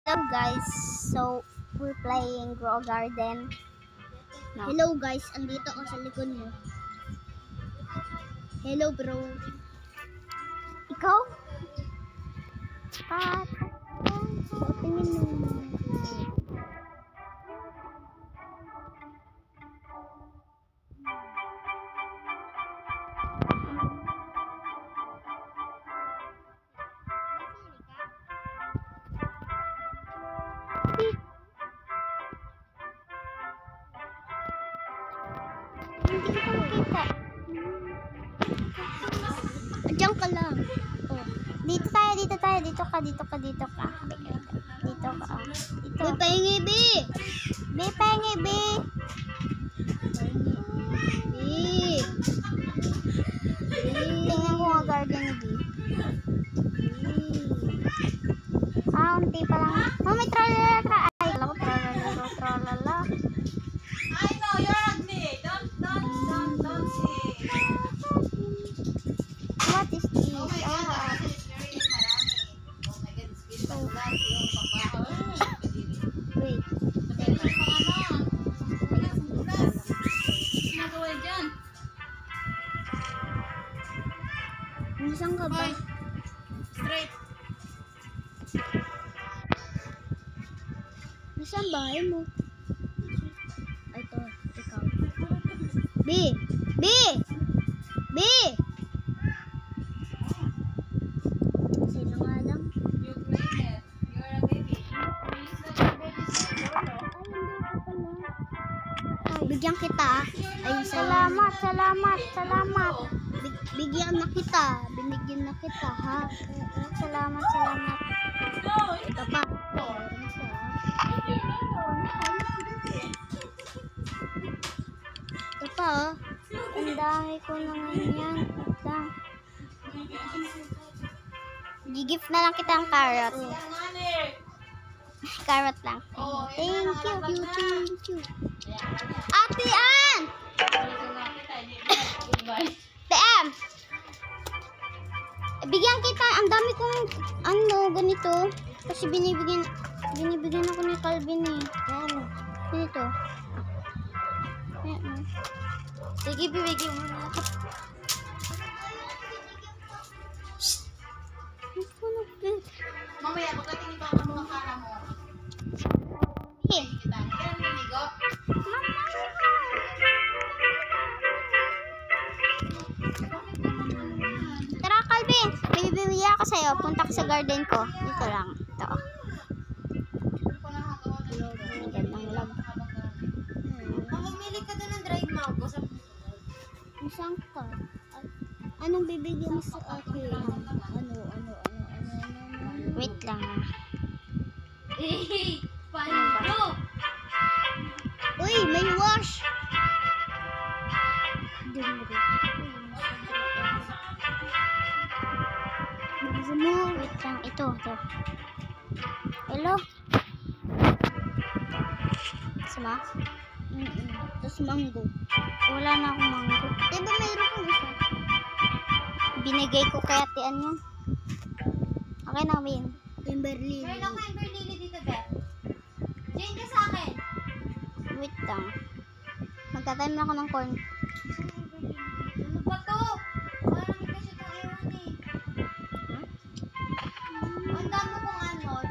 Hello guys, so we're playing Grow Garden. No. Hello guys, andito ako sa likod mo. Hello bro. Ikaw? Tingin mo. Hindi ko makita. Diyan ka lang. Oh. Dito tayo. Dito ka. Dito ka. Dito ka. Dito. Uy, pahingi, B! Pahingi, B. Tingnan ko nga garden ni B. Unti pa lang. Oh, may tralala. Ay, alam ko tralala. I know you're ugly. Don't say. What is this? Oh my God, it's very marami. Oh my God, it's been magulat yung pagbaho. Wait. Nagawa dyan. Saan ka ba? Hoy, straight. Nasaan bahay mo? Ito, ikaw. B! Sino nga lang? You claim it. You're a baby. Please let your baby sit down. Bigyan kita. Ay, Salamat. Bigyan na kita. Binigyan na kita, ha? Salamat. No, Ito pa. Ito pa, oh. Ang dami ko naman yan. Wait lang. Gigift na lang kita ang carrot. Carrot lang. Thank you. Ate Ann! TM! Bigyan kita. Ang dami kong ganito. Kasi binibigyan ako ni Calvin eh. Ganito. Ayan. Sige, bibigyan mo na ako. Mamaya, pagdating ito ang makakala mo. Eh, Kita. Kaya niligo. Tara, Calvin. May bibigyan ako sa'yo. Punta ka sa garden ko. Dito lang. Ito. Ang gandang log. Mamamili ka doon ng dried mango. Saan ka? Anong bibigyan mo sa akin? Ano? Wait lang. Paano? Uy, may wash! Bilisan mo. Wait lang. Ito. Hello? Sama? Tapos mango. Wala na akong mango. Diba mayroon kang isa? Binigay ko kay Ate Ann yan. Okay na, Win. Kimberly. Meron ako Amber Lily dito, Beth. Jane ka sa akin. Wait lang. Magtatanim na ako ng corn. Ano ba to? Parang kasi itong ewan eh. Ang dami kong rainbow.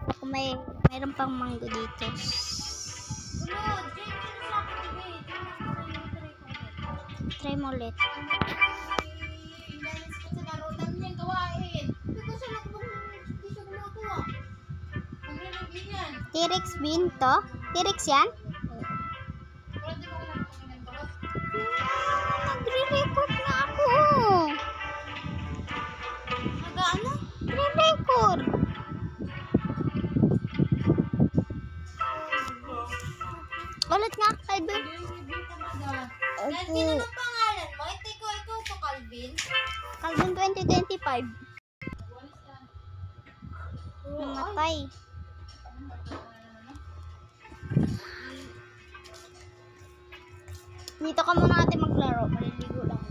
Ako mayroon pang mango dito. Ano? Jane, sino sa akin, Beth? Try mo ulit. Inalis ko sa larutan niyang gawain. Hindi ko siya gumagawa. Magre-review yan. T-Rex bean to? T-Rex yan? Pero di ba ko lang pangin ng balot? Nagre-record na ako. Nag-ano? Nagre-record. Ulit nga, Calvin. Review ka ba? Opo. Calvin, anong pangalan mo? Ito, ikaw to, Calvin. Calvin 2025. Namatay. Dito ka muna ate maglaro. Maliligo lang.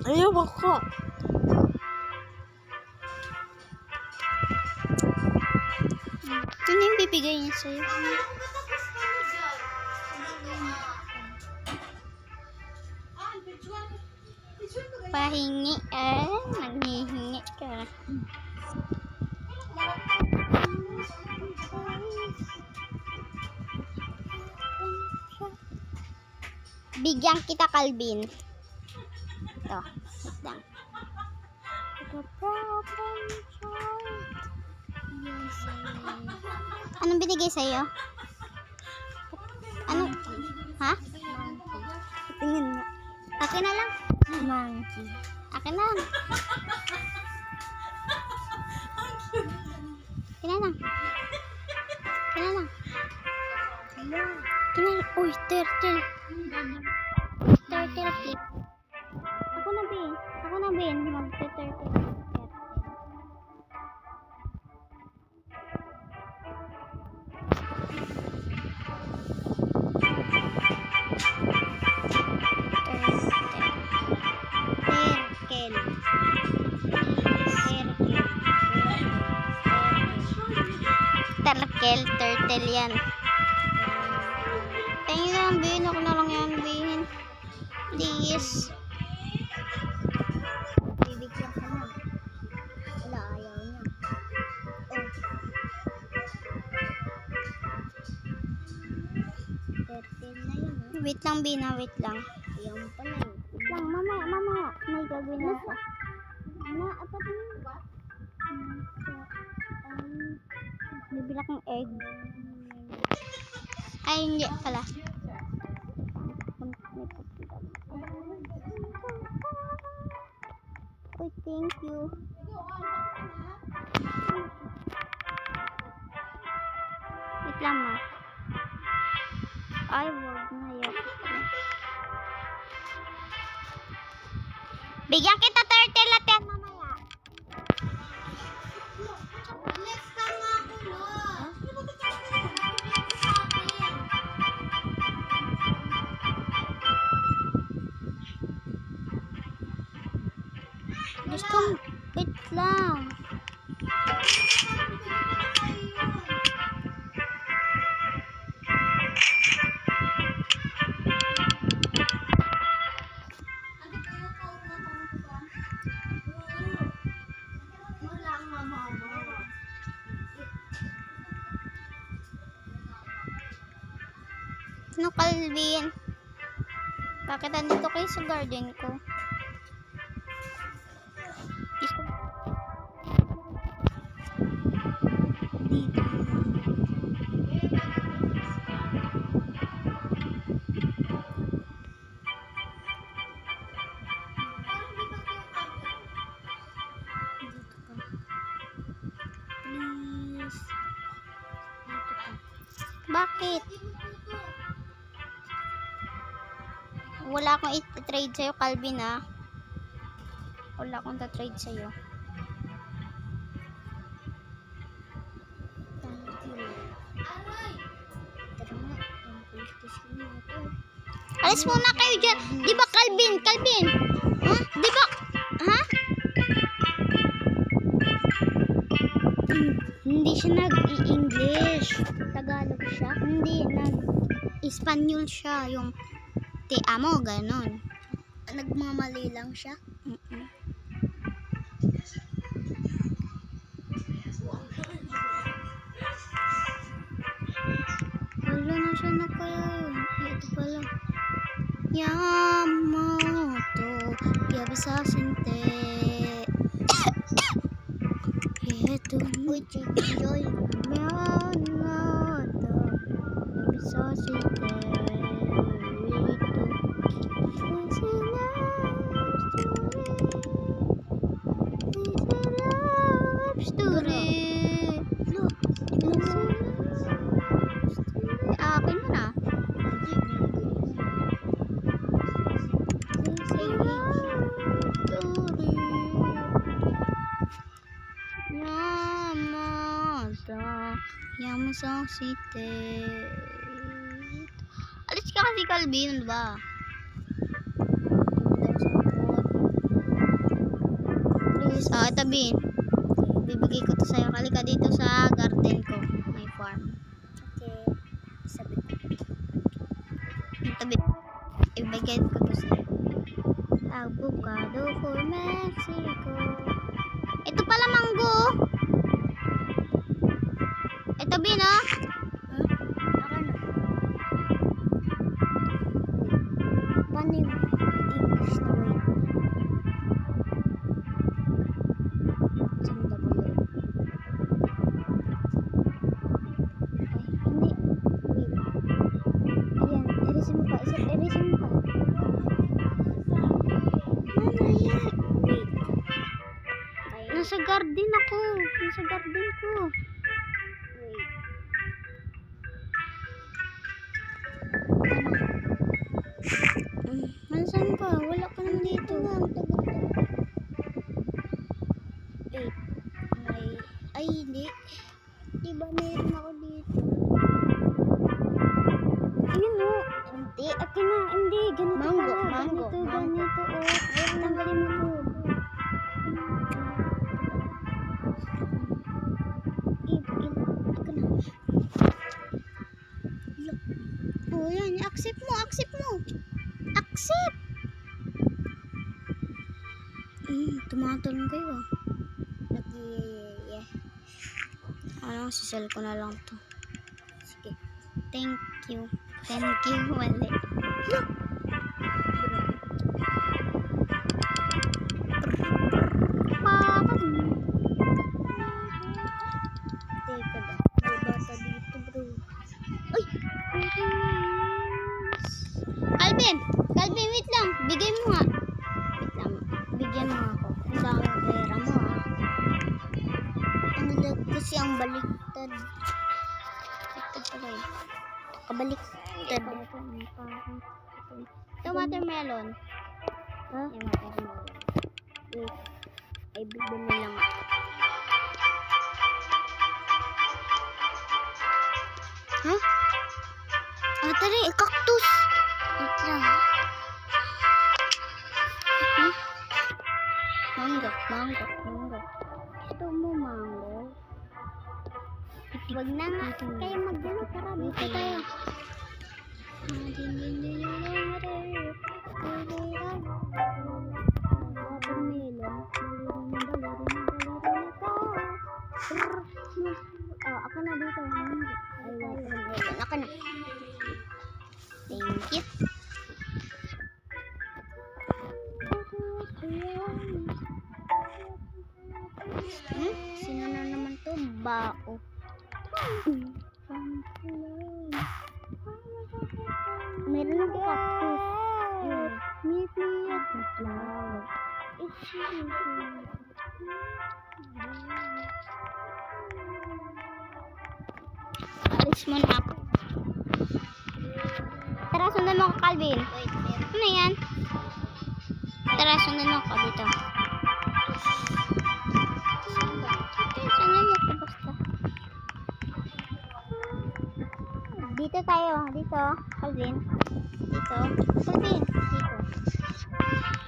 Ayaw ako. Ito na yung bibigay niya sa'yo. Pahingi. Naghihingi ka. Bigyan kita, Calvin. Ito. Wait lang. Anong binigay sa'yo? Anong? Ha? Tingin nga. Akin na lang. Monkey. Akin na lang. Akin na lang. Akin na lang. Akin na lang. Uy, turtle. Turtle flip. Ako na, Ben. Ako na, Ben. Mag-turtle. Turtle yan. Tingin lang, bihin. Ako na lang yan, bihin. Please. Bibigyan ka na. Wala, ayaw niya. Oh. Turtle na yun, ha? Wait lang, Bina. Wait lang. Ayaw mo pala yun. Wait lang, mamaya. May gagawin na ako. Apat mo ba? Bibili akong egg. Ay, hindi pala. Uy, thank you. Wait lang, ma. Ay, wag na yun. Bigyan kita turtle at yan, mamaya. Next time nga ako, no? Gusto, wait lang. Ano, Calvin? Bakit andito kayo sa garden ko? Bakit? Wala akong i-trade sa'yo, Calvin, ha? Wala akong ta-trade sa'yo. Alis muna kayo dyan. Di ba, Calvin? Calvin? Ha? Di ba? Ha? Hindi siya nag-i-English. Tagalog siya. Hindi, nag-Espanyol siya. Yung te amo, ganon. Nagmamali lang siya. Wala na siya na kaya yun. Ito pala. Yamamoto, yabisasinte. Ito. Uy, Chicken Joy. Yamamoto, yabisasinte. Akin mo na. Yamamoto. Yamasong City. Alis ka kasi Calvin, ano ba? Please, tabi. Bibigay ko to sa'yo. Halika dito sa garden ko. May farm. Okay. Sabi ko. Tabi. Ibigay ko to sa'yo. Avocado for Mexico. Ito pala mango. Ito bin, oh. Ako na. Paano yung English na wait? Sanda ba yun? Hindi. Wait. Ayan. Erisin mo pa. Erisin mo pa. Ano yan? Wait. Ay, Nasa garden ako. Nasa garden ko. wait. Nasaan ka? Wala ka naman dito. Wait. May... Ay, hindi. Diba mayroon ako dito? Ayun, oh. Hindi. Akin na. Hindi. Ganito Mango, pala. mango, Ganito, mango. ganito. Oh. Tanggalin mo to. Oh, yan. Accept mo. Accept mo. Accept. Tumatulong kayo, ah. Yeah. Ano, sisell ko na lang to. Sige. Thank you. Thank you. Wali. Teka lang. May bata dito, bro. Uy! Calvin! Calvin, wait lang. Bigay mo nga. Wait lang. Bigyan mo ako. Ang dami pera mo, ha. Ang lag kasi ang baliktad. Ito pala eh. Kabaliktad. Ito watermelon. Ha? Yung watermelon. Wait. Ay, bibili lang ako. Ha? Tari, cactus. Wait lang. Mango. Gusto mo mango? Wag na nga kayo magdalo. Tara, dito tayo. Watermelon. Ako na dito. Ay, watermelon. Ako na. Thank you. Sino na naman to? Bao. Meron ng cactus. Meet me at the flower. It's you. Alis mo na ako. Tara, sundan mo ako, Calvin. Ano yan? Tara, sundan mo ako dito. Sundan mo ako basta. Dito tayo. Dito. Calvin. Dito. Calvin. Dito.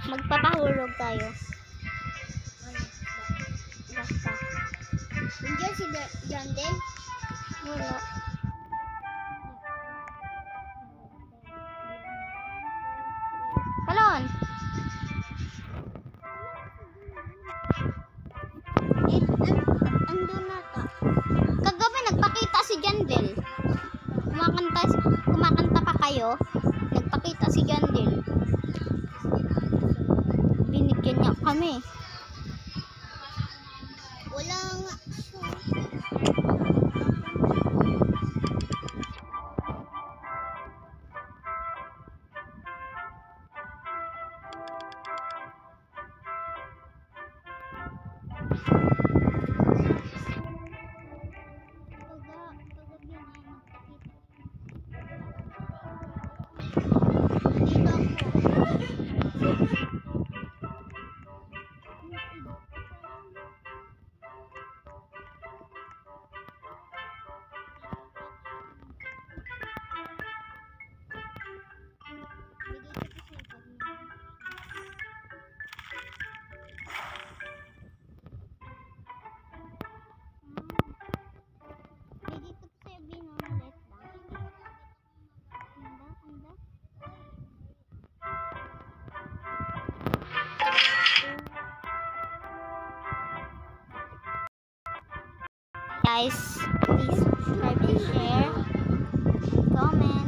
Magpapahulog tayo. Basta. Nandiyan si John din. Wala. Kalon. Andun na ta. Kagabi nagpakita si Jandel. Kumakanta pa kayo. Nagpakita si Jandel. Binigyan niya kami. Wala nga. Guys, please subscribe and share, comment.